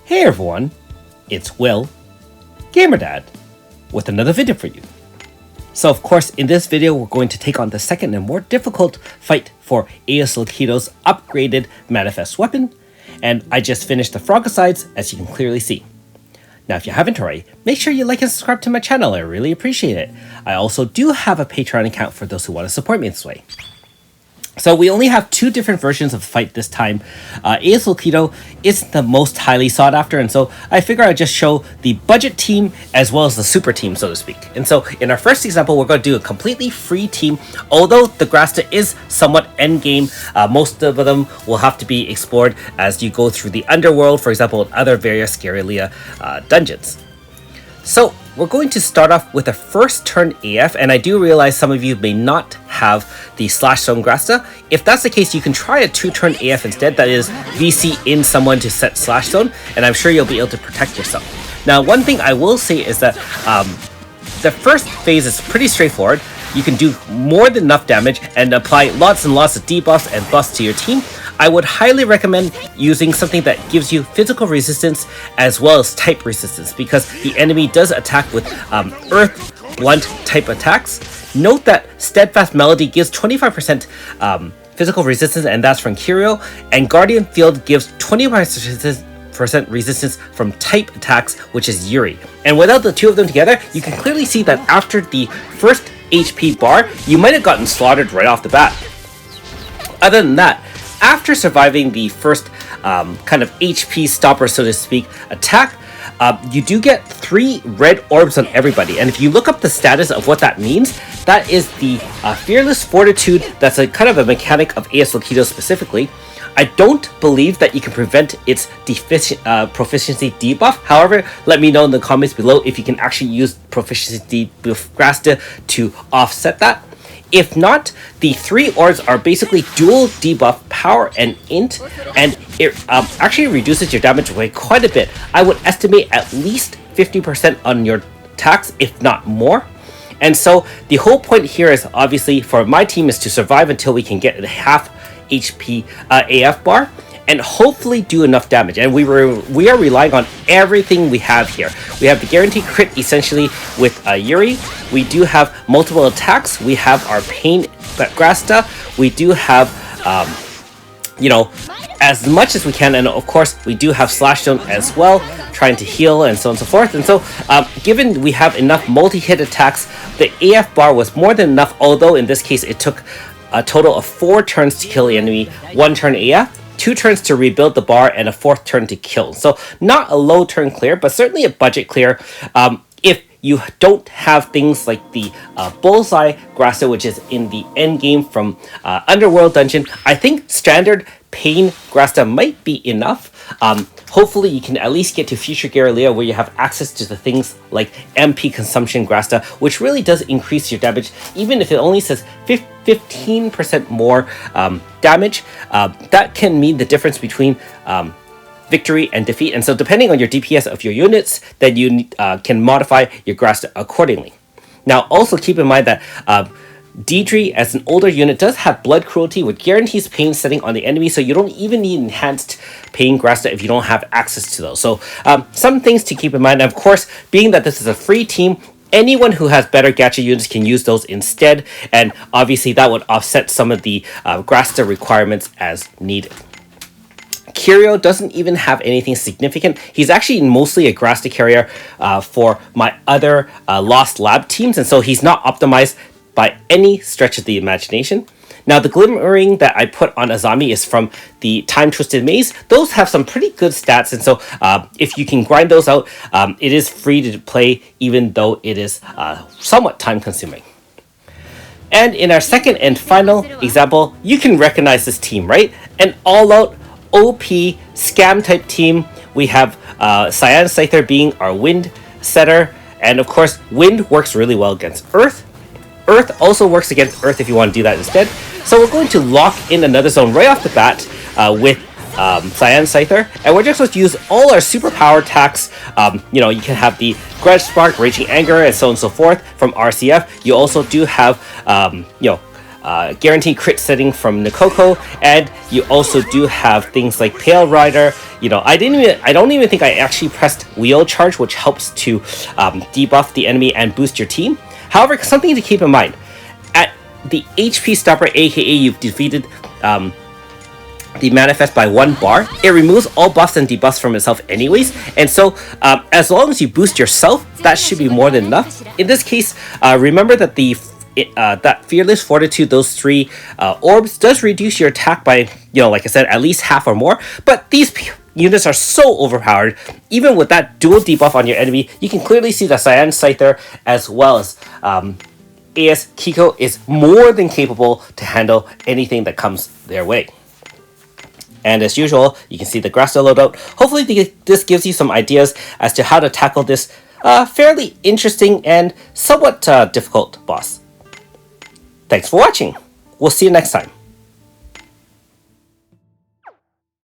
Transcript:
Hey everyone, it's Will, GamerDad, with another video for you. So of course, in this video, we're going to take on the second and more difficult fight for AS Lokido's upgraded Manifest weapon, and I just finished the Frogicides, as you can clearly see. Now, if you haven't already, make sure you like and subscribe to my channel, I really appreciate it. I also do have a Patreon account for those who want to support me this way. So we only have two different versions of the fight this time. AS Lokido is the most highly sought after, and so I figure I'd just show the budget team as well as the super team, so to speak. And so in our first example, we're going to do a completely free team. Although the Grasta is somewhat endgame, most of them will have to be explored as you go through the underworld, for example, and other various Scarelia dungeons. So we're going to start off with a first turn AF, and I do realize some of you may not have the Slash Zone Grasta. If that's the case, you can try a 2-turn AF instead, that is VC in someone to set Slash Zone, and I'm sure you'll be able to protect yourself. Now, one thing I will say is that the first phase is pretty straightforward. You can do more than enough damage and apply lots and lots of debuffs and buffs to your team. I would highly recommend using something that gives you physical resistance as well as type resistance, because the enemy does attack with earth blunt type attacks. Note that Steadfast Melody gives 25% physical resistance, and that's from Curio, and Guardian Field gives 25% resistance from type attacks, which is Yuri. And without the two of them together, you can clearly see that after the first HP bar, you might have gotten slaughtered right off the bat. Other than that, after surviving the first kind of HP stopper, so to speak, attack, you do get 3 red orbs on everybody. And if you look up the status of what that means, that is the Fearless Fortitude. That's a kind of a mechanic of AS Lokido specifically. I don't believe that you can prevent its proficiency debuff. However, let me know in the comments below if you can actually use proficiency debuff Grasta to offset that. If not, the 3 orbs are basically dual debuff, power and int, and it actually reduces your damage by quite a bit. I would estimate at least 50% on your attacks, if not more. And so the whole point here is obviously for my team is to survive until we can get a half HP AF bar and hopefully do enough damage. And we are relying on everything we have here. We have the guaranteed crit essentially with Yuri. We do have multiple attacks. We have our Pain Grasta. We do have, you know, as much as we can. And of course, we do have Slash Zone as well, trying to heal and so on and so forth. And so, given we have enough multi-hit attacks, the AF bar was more than enough, although in this case, it took a total of 4 turns to kill the enemy, 1 turn AF, 2 turns to rebuild the bar, and a 4th turn to kill. So not a low turn clear, but certainly a budget clear. If you don't have things like the Bullseye Grasta, which is in the end game from Underworld Dungeon, I think standard Pain Grasta might be enough. Hopefully you can at least get to Future Scarelia where you have access to the things like MP Consumption Grasta, which really does increase your damage, even if it only says 15% more damage. That can mean the difference between victory and defeat. And so depending on your DPS of your units, then you can modify your Grasta accordingly. Now also keep in mind that Deidre, as an older unit, does have Blood Cruelty, which guarantees pain setting on the enemy, so you don't even need enhanced pain Grasta if you don't have access to those. So some things to keep in mind. And of course, being that this is a free team, anyone who has better gacha units can use those instead, and obviously that would offset some of the Grasta requirements as needed. Curio doesn't even have anything significant. He's actually mostly a Grasta carrier for my other Lost Lab teams, and so he's not optimized by any stretch of the imagination. Now, the Glimmering that I put on Azami is from the Time Twisted Maze. Those have some pretty good stats, and so if you can grind those out, it is free to play, even though it is somewhat time-consuming. And in our second and final example, you can recognize this team, right? An all-out OP scam-type team. We have Cyan Scyther being our wind setter, and of course, wind works really well against earth. Earth also works against earth if you want to do that instead. So we're going to lock in another zone right off the bat with Cyan Scyther, and we're just going to use all our superpower attacks. You know, you can have the Grudge Spark, Raging Anger, and so on and so forth from RCF. You also do have, you know, guaranteed crit setting from Nikoko, and you also do have things like Pale Rider. You know, I don't even think I actually pressed Wheel Charge, which helps to debuff the enemy and boost your team. However, something to keep in mind, at the HP stopper, aka you've defeated the manifest by 1 bar, it removes all buffs and debuffs from itself anyways, and so as long as you boost yourself, that should be more than enough. In this case, remember that that Fearless, Fortitude, those 3 orbs does reduce your attack by, you know, like I said, at least half or more, but these units are so overpowered. Even with that dual debuff on your enemy, you can clearly see the Cyan Scyther as well as AS Kiko is more than capable to handle anything that comes their way. And as usual, you can see the Grasso loadout. Hopefully this gives you some ideas as to how to tackle this fairly interesting and somewhat difficult boss. Thanks for watching. We'll see you next time.